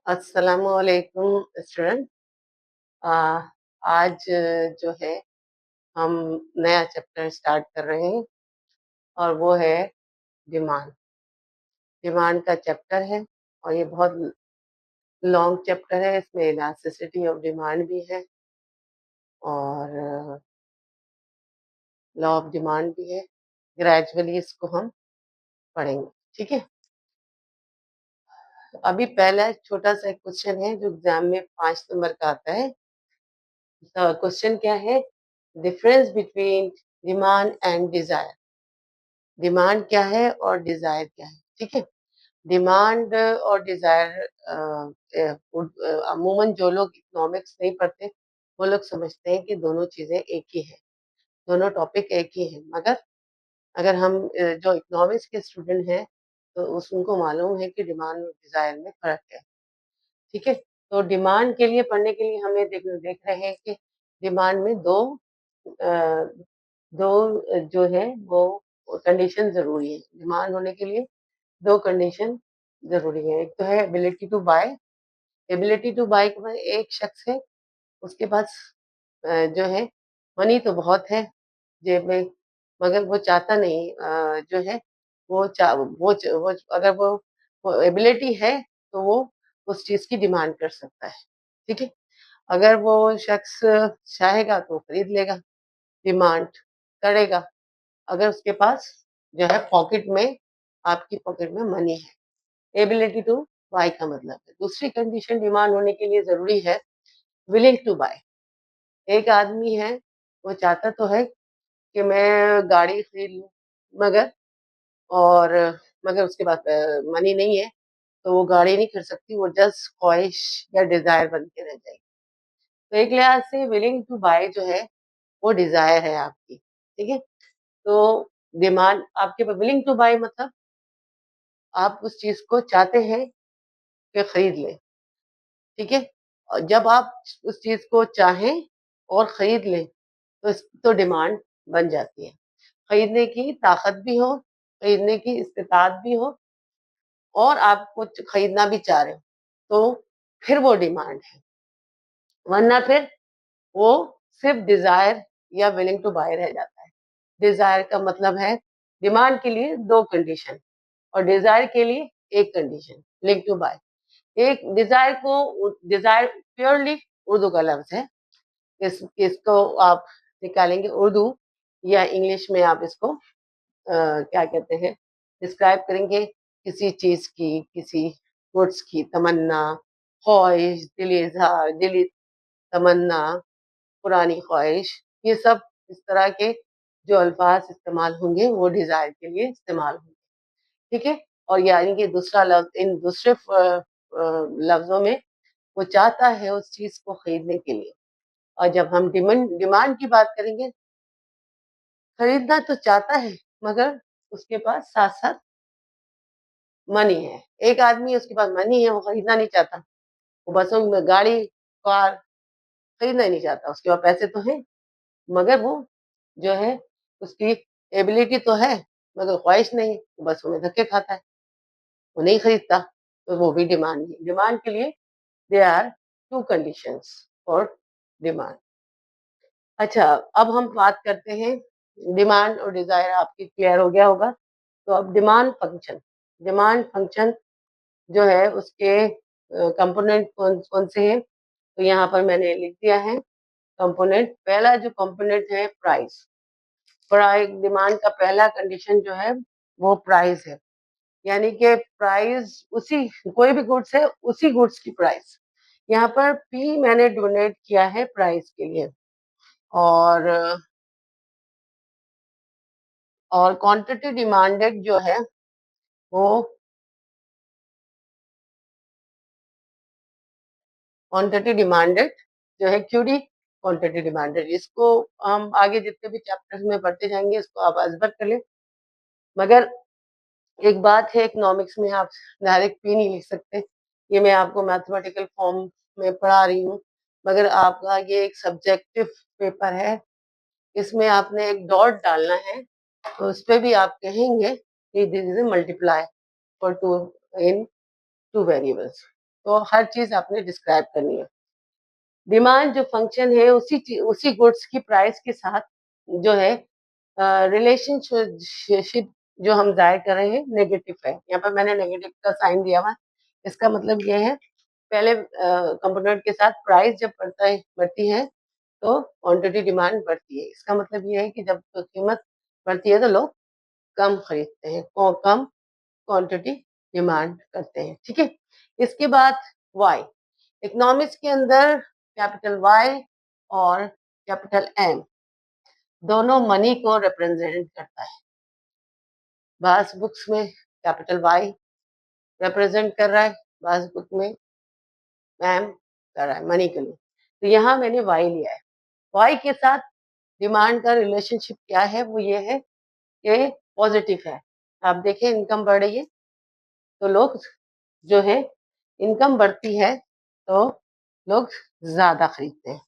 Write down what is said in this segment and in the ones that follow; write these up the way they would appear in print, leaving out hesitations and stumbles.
अस्सलामुअलैकुम स्टूडेंट। आज जो है हम नया चैप्टर स्टार्ट कर रहे हैं और वो है डिमांड। डिमांड का चैप्टर है और ये बहुत लॉन्ग चैप्टर है। इसमें इलास्टिसिटी ऑफ डिमांड भी है और लॉ ऑफ डिमांड भी है। ग्रेजुअली इसको हम पढ़ेंगे, ठीक है। अभी पहला छोटा सा क्वेश्चन है जो एग्जाम में 5 नंबर का आता है। क्वेश्चन क्या है? Difference between demand and desire. Demand क्या है और डिजायर क्या है, ठीक है। डिमांड और डिजायर अमूमन जो लोग इकोनॉमिक्स नहीं पढ़ते वो लोग समझते हैं कि दोनों चीजें एक ही है, दोनों टॉपिक एक ही है। मगर अगर हम जो इकोनॉमिक्स के स्टूडेंट हैं तो उनको मालूम है कि डिमांड और डिजायर में फर्क है, ठीक है। तो डिमांड के लिए पढ़ने के लिए हमें देख रहे हैं कि डिमांड में अ, दो जो है वो कंडीशन जरूरी है। डिमांड होने के लिए दो कंडीशन जरूरी है। एक तो है ability to buy. Ability to buy के बाद एक शख्स है, उसके पास जो है मनी तो बहुत है जेब में, मगर वो चाहता नहीं जो है वो अगर वो एबिलिटी है तो वो उस चीज की डिमांड कर सकता है, ठीक है। अगर वो शख्स चाहेगा तो खरीद लेगा, डिमांड करेगा, अगर उसके पास जो है पॉकेट में, आपकी पॉकेट में मनी है। एबिलिटी टू बाय का मतलब है। दूसरी कंडीशन डिमांड होने के लिए जरूरी है विलिंग टू बाय। एक आदमी है, वो चाहता तो है कि मैं गाड़ी खरीद लूं, मगर और मगर उसके पास मनी नहीं है, तो वो गाड़ी नहीं खरीद सकती, वो जस्ट ख्वाहिश या डिजायर बन के रह जाएगी। तो एक लिहाज से विलिंग टू बाय जो है वो डिजायर है आपकी, ठीक है। तो डिमांड आपके पास, विलिंग टू बाय मतलब आप उस चीज को चाहते हैं कि खरीद लें, ठीक है। और जब आप उस चीज को चाहें और खरीद लें तो डिमांड बन जाती है। खरीदने की ताकत भी हो, खरीदने की इस्तेताद भी हो और आप कुछ खरीदना भी चाह रहे हो तो फिर वो डिमांड है। वरना फिर वो सिर्फ डिजायर या विलिंग टू बाय रह जाता है। डिजायर का मतलब है डिमांड के लिए दो कंडीशन और डिजायर के लिए एक कंडीशन, विलिंग टू बाय। एक डिजायर प्योरली उर्दू का लफ्ज है। इसको आप निकालेंगे उर्दू या इंग्लिश में, आप इसको क्या कहते हैं, डिस्क्राइब करेंगे किसी चीज की, किसी गुड्स की तमन्ना, ख्वाहिश, दिली इजहार, दिली तमन्ना, पुरानी ख्वाहिश, ये सब इस तरह के जो अल्फाज इस्तेमाल होंगे वो डिजायर के लिए इस्तेमाल होंगे, ठीक है। और यानी कि दूसरा लफ्ज, इन दूसरे लफ्जों में वो चाहता है उस चीज को खरीदने के लिए। और जब हम डिमांड डिमांड की बात करेंगे, खरीदना तो चाहता है मगर उसके पास साथ साथ मनी है। एक आदमी है, उसके पास मनी है, वो खरीदना नहीं चाहता, वो बसों में गाड़ी कार खरीदना ही नहीं चाहता। उसके पास पैसे तो हैं मगर वो जो है उसकी एबिलिटी तो है मगर ख्वाहिश नहीं, वो बसों में धक्के खाता है, वो नहीं खरीदता। तो वो भी डिमांड है। डिमांड के लिए they are two conditions for demand. अच्छा, अब हम बात करते हैं डिमांड और डिजायर। आपकी क्लियर हो गया होगा। तो अब डिमांड फंक्शन जो है उसके कंपोनेंट कौन कौन से हैं, तो यहाँ पर मैंने लिख दिया है कंपोनेंट। पहला जो कंपोनेंट है प्राइस। प्राइस डिमांड का पहला कंडीशन जो है वो प्राइस है, यानी कि प्राइस उसी, कोई भी गुड्स है उसी गुड्स की प्राइस। यहाँ पर पी मैंने डोनेट किया है प्राइस के लिए। और क्वांटिटी डिमांडेड जो है वो क्वांटिटी डिमांडेड जो है क्यूडी क्वांटिटी डिमांडेड। इसको हम आगे जितने भी चैप्टर्स में पढ़ते जाएंगे इसको आप अजबर कर लें। मगर एक बात है, इकोनॉमिक्स में आप डायरेक्ट पी नहीं लिख सकते। ये मैं आपको मैथमेटिकल फॉर्म में पढ़ा रही हूँ, मगर आपका ये एक सब्जेक्टिव पेपर है, इसमें आपने एक डॉट डालना है। तो उस पर भी आप कहेंगे कि this is multiply for two in two variables. तो हर चीज़ आपने डिस्क्राइब करनी है। डिमांड जो फंक्शन है उसी गुड्स की प्राइस के साथ जो है रिलेशनशिप जो हम ज़ाहिर कर रहे हैं नेगेटिव है। यहाँ पर मैंने नेगेटिव का साइन दिया हुआ है। इसका मतलब ये है पहले कंपोनेंट के साथ प्राइस जब बढ़ती है तो क्वांटिटी डिमांड बढ़ती है। इसका मतलब ये है कि जब कीमत बढ़ती है तो लोग कम खरीदते हैं, कम क्वांटिटी डिमांड करते हैं, ठीक है? इसके बाद वाई, इकोनॉमिक्स के अंदर कैपिटल वाई और कैपिटल एम दोनों मनी को रिप्रेजेंट करता है। बास बुक्स में कैपिटल वाई रिप्रेजेंट कर रहा है, बास बुक में एम कर रहा है मनी के लिए। तो यहाँ मैंने वाई लिया है। वाई के साथ डिमांड का रिलेशनशिप क्या है? वो ये है कि पॉजिटिव है। आप देखें इनकम बढ़ रही है तो लोग जो है इनकम बढ़ती है तो लोग ज़्यादा खरीदते हैं।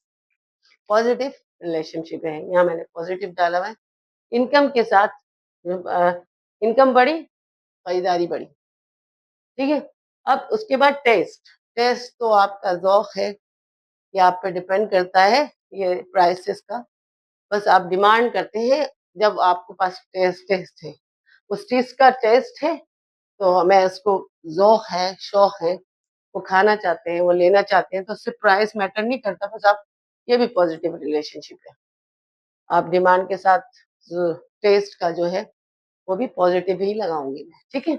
पॉजिटिव रिलेशनशिप है, यहाँ मैंने पॉजिटिव डाला हुआ है। इनकम के साथ इनकम बढ़ी, खरीदारी बढ़ी, ठीक है? अब उसके बाद टेस्ट, टेस्ट तो आपका ज़ौक है, ये आप पे डिपेंड करता है ये प्राइसेस का। बस आप डिमांड करते हैं जब आपके पास टेस्ट टेस्ट है, उस चीज़ का टेस्ट है तो मैं उसको ज़ौक है, शौक है, वो खाना चाहते हैं, वो लेना चाहते हैं तो उससे प्राइस मैटर नहीं करता। बस आप ये भी पॉजिटिव रिलेशनशिप है। आप डिमांड के साथ टेस्ट का जो है वो भी पॉजिटिव ही लगाऊंगी मैं, ठीक है?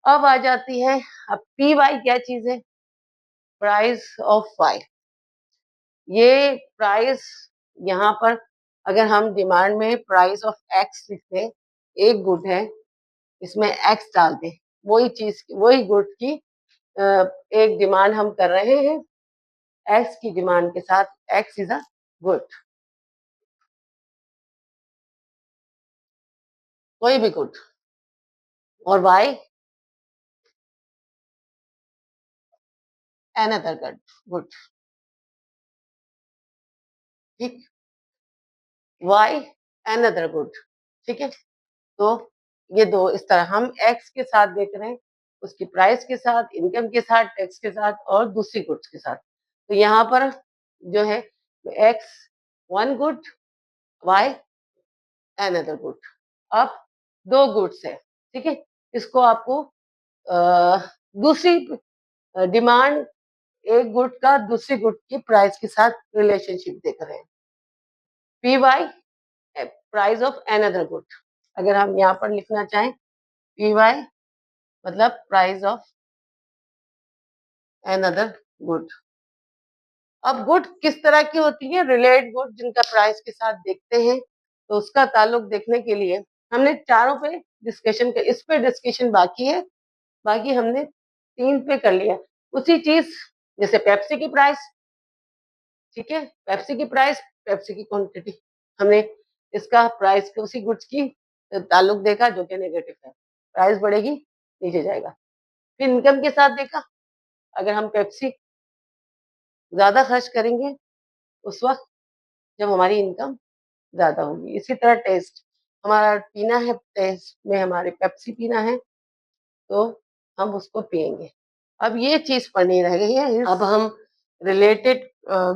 अब आ जाती है, अब पी वाई क्या चीज है? Price of Y. ये प्राइस यहाँ पर अगर हम डिमांड में प्राइस ऑफ एक्स लिखते, एक गुड है इसमें एक्स डाल दें, वही चीज वही गुड की एक डिमांड हम कर रहे हैं, एक्स की डिमांड के साथ एक्स इज अ गुड, कोई भी गुड, और वाई अनदर गुड, गुड, ठीक, वाई अनदर गुड, ठीक है? तो ये दो इस तरह हम एक्स के साथ देख रहे हैं, उसकी प्राइस के साथ, इनकम के साथ, टैक्स के साथ और दूसरी गुड्स के साथ। तो यहाँ पर जो है X one good, Y another good. अब दो गुड्स है, ठीक है? इसको आपको दूसरी डिमांड एक गुड का दूसरी गुड की प्राइस के साथ रिलेशनशिप देख रहे हैं। P Y price of another good, अगर हम यहाँ पर लिखना चाहें पी वाई मतलब प्राइस ऑफ अनदर गुड। अब गुड किस तरह की होती है? रिलेटेड गुड, जिनका प्राइस के साथ देखते हैं तो उसका ताल्लुक देखने के लिए हमने चारों पे डिस्कशन कर, इस पे डिस्कशन बाकी है, बाकी हमने तीन पे कर लिया। उसी चीज जैसे पेप्सी की प्राइस, ठीक है? पेप्सी की प्राइस, पेप्सी की क्वांटिटी, हमने इसका प्राइस के उसी गुड्स की ताल्लुक देखा जो कि नेगेटिव है, प्राइस बढ़ेगी नीचे जाएगा। फिर इनकम के साथ देखा, अगर हम पेप्सी ज्यादा खर्च करेंगे उस वक्त जब हमारी इनकम ज़्यादा होगी। इसी तरह टेस्ट, हमारा पीना है, टेस्ट में हमारे पेप्सी पीना है तो हम उसको पिएँगे। अब ये चीज़ पढ़नी रह गई है, अब हम रिलेटेड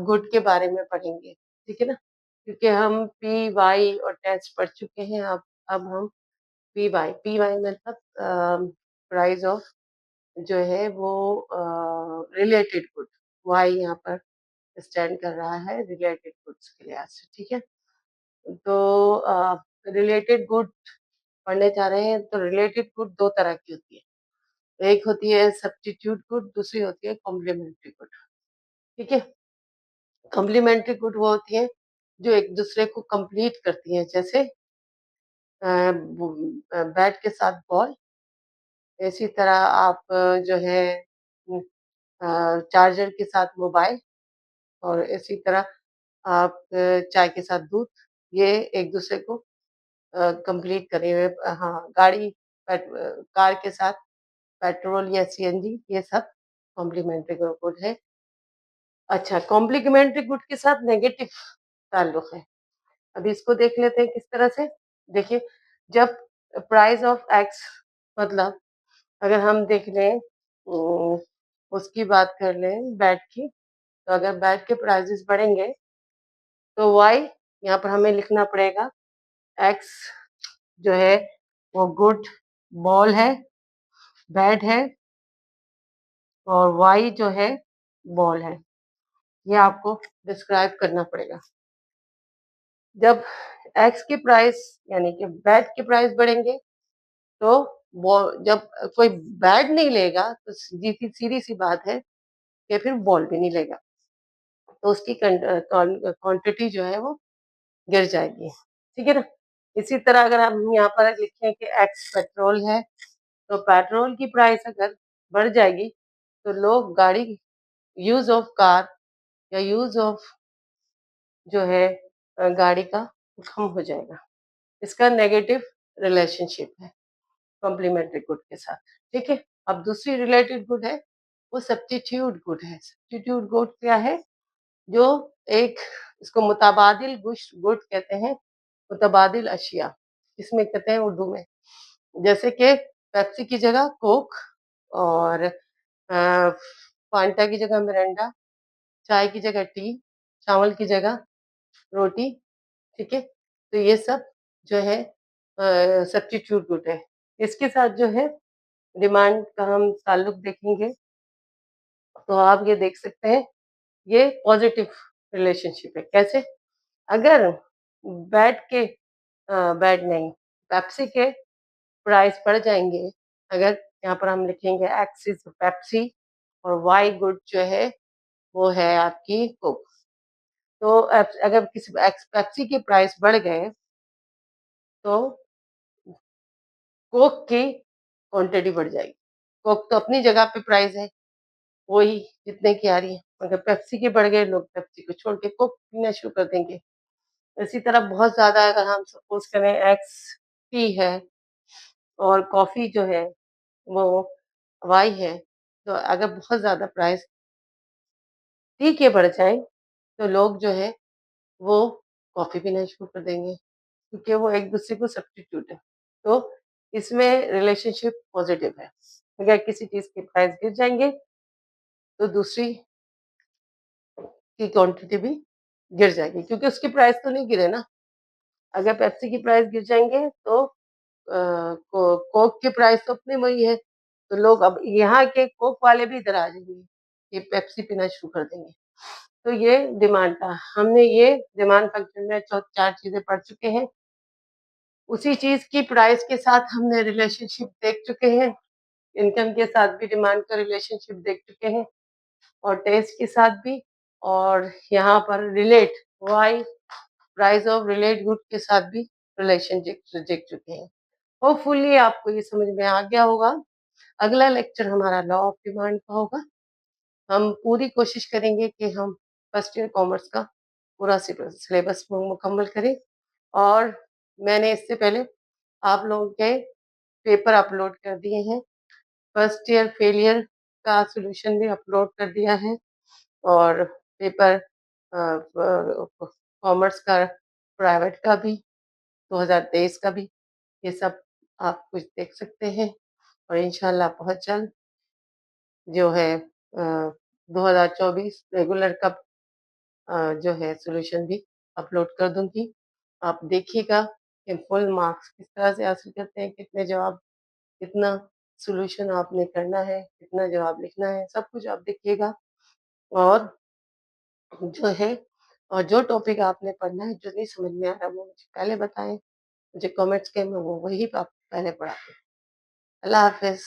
गुड के बारे में पढ़ेंगे, ठीक है ना? क्योंकि हम पी, वाई और टेस्ट पढ़ चुके हैं, अब हम पी वाई मतलब प्राइस ऑफ जो है वो रिलेटेड गुड, वाई यहाँ पर स्टैंड कर रहा है रिलेटेड गुड्स के लिहाज से, ठीक है? तो रिलेटेड गुड पढ़ने जा रहे हैं तो रिलेटेड गुड दो तरह की होती है, एक होती है सब्स्टिट्यूट गुड, दूसरी होती है कॉम्प्लीमेंट्री गुड, ठीक है? कॉम्प्लीमेंट्री गुड वो होती है जो एक दूसरे को कंप्लीट करती है, जैसे बैट के साथ बॉल, इसी तरह आप जो है चार्जर के साथ मोबाइल, और इसी तरह आप चाय के साथ दूध, ये एक दूसरे को कंप्लीट करे हुए, हाँ, कार के साथ पेट्रोल या सीएनजी, ये सब कॉम्प्लीमेंट्री गुड है। अच्छा, कॉम्प्लीमेंट्री गुड के साथ नेगेटिव ताल्लुक है। अभी इसको देख लेते हैं किस तरह से। देखिए, जब प्राइस ऑफ एक्स मतलब अगर हम देख लें उसकी बात कर लें बैट की, तो अगर बैट के प्राइसेस बढ़ेंगे तो वाई यहाँ पर हमें लिखना पड़ेगा। एक्स जो है वो गुड बॉल है, बैट है, और वाई जो है बॉल है। ये आपको डिस्क्राइब करना पड़ेगा। जब एक्स की प्राइस यानी कि बैट के प्राइस बढ़ेंगे तो जब कोई बैट नहीं लेगा तो सीधी सी बात है कि फिर बॉल भी नहीं लेगा, तो उसकी क्वांटिटी जो है वो गिर जाएगी। ठीक है ना। इसी तरह अगर हम यहाँ पर लिखें कि एक्स पेट्रोल है, तो पेट्रोल की प्राइस अगर बढ़ जाएगी तो लोग गाड़ी यूज ऑफ कार या यूज ऑफ जो है गाड़ी का कम हो जाएगा। इसका नेगेटिव रिलेशनशिप है कॉम्प्लीमेंट्री गुड के साथ। ठीक है। अब दूसरी रिलेटेड गुड है वो सब्स्टिट्यूट गुड है। सब्स्टिट्यूट गुड क्या है? जो एक इसको मुतबादिल गुड कहते हैं, मुतबादिल अशिया इसमें कहते हैं उर्दू में। जैसे कि पेप्सी की जगह कोक, और फांटा की जगह मिरिंडा, चाय की जगह टी, चावल की जगह रोटी। ठीक है। तो ये सब जो है सब्स्टिट्यूट गुड है। इसके साथ जो है डिमांड का हम ताल्लुक देखेंगे तो आप ये देख सकते हैं ये पॉजिटिव रिलेशनशिप है। कैसे? अगर बैट के बैट नहीं पेप्सी के प्राइस बढ़ जाएंगे, अगर यहाँ पर हम लिखेंगे एक्स इज पेप्सी और वाई गुड जो है वो है आपकी कोक, तो अगर किसी एक्स पेप्सी के प्राइस बढ़ गए तो कोक की क्वांटिटी बढ़ जाएगी। कोक तो अपनी जगह पे प्राइस है वही जितने की आ रही है, मगर पेप्सी के बढ़ गए लोग पेप्सी को छोड़ के कोक पीना शुरू कर देंगे। इसी तरह बहुत ज़्यादा अगर हम सपोज़ करें एक्स टी है और कॉफ़ी जो है वो वाई है, तो अगर बहुत ज़्यादा प्राइस टी के बढ़ जाएँ तो लोग जो है वो कॉफ़ी पीना शुरू कर देंगे, क्योंकि वो एक-दूसरे को सब्स्टिट्यूट है। तो इसमें रिलेशनशिप पॉज़िटिव है। अगर किसी चीज़ के प्राइस गिर जाएँगे तो दूसरी की क्वांटिटी भी गिर जाएगी, क्योंकि उसकी प्राइस तो नहीं गिरे ना। अगर पेप्सी की प्राइस गिर जाएँगे तो कोक की प्राइस तो अपनी वही है, तो लोग अब यहाँ के कोक वाले भी इधर आ जाएंगे, ये पेप्सी पीना शुरू कर देंगे। तो ये डिमांड था। हमने ये डिमांड फंक्शन में 4 चीज़ें पढ़ चुके हैं। उसी चीज़ की प्राइस के साथ हमने रिलेशनशिप देख चुके हैं, इनकम के साथ भी डिमांड का रिलेशनशिप देख चुके हैं, और टेस्ट के साथ भी, और यहाँ पर relate why price of relate good के साथ भी रिलेशनशिप देख चुके हैं। होपफुली आपको ये समझ में आ गया होगा। अगला लेक्चर हमारा लॉ ऑफ डिमांड का होगा। हम पूरी कोशिश करेंगे कि हम फर्स्ट ईयर कॉमर्स का पूरा सिलेबस मुकम्मल करें, और मैंने इससे पहले आप लोगों के पेपर अपलोड कर दिए हैं। फर्स्ट ईयर फेलियर का सॉल्यूशन भी अपलोड कर दिया है, और पेपर कॉमर्स का प्राइवेट का भी 2023 का भी, ये सब आप कुछ देख सकते हैं। और इंशाल्लाह बहुत जल्द जो है 2024 रेगुलर का जो है सॉल्यूशन भी अपलोड कर दूंगी। आप देखिएगा कि फुल मार्क्स किस तरह से हासिल करते हैं, कितने जवाब, कितना सॉल्यूशन आपने करना है, कितना जवाब लिखना है, सब कुछ आप देखिएगा। और जो है और जो टॉपिक आपने पढ़ना है, जो नहीं समझ में आ रहा वो मुझे पहले बताएं, मुझे कमेंट्स के मैं वो वही आप पहले पढ़ा दूँ। अल्लाह हाफ़िज़।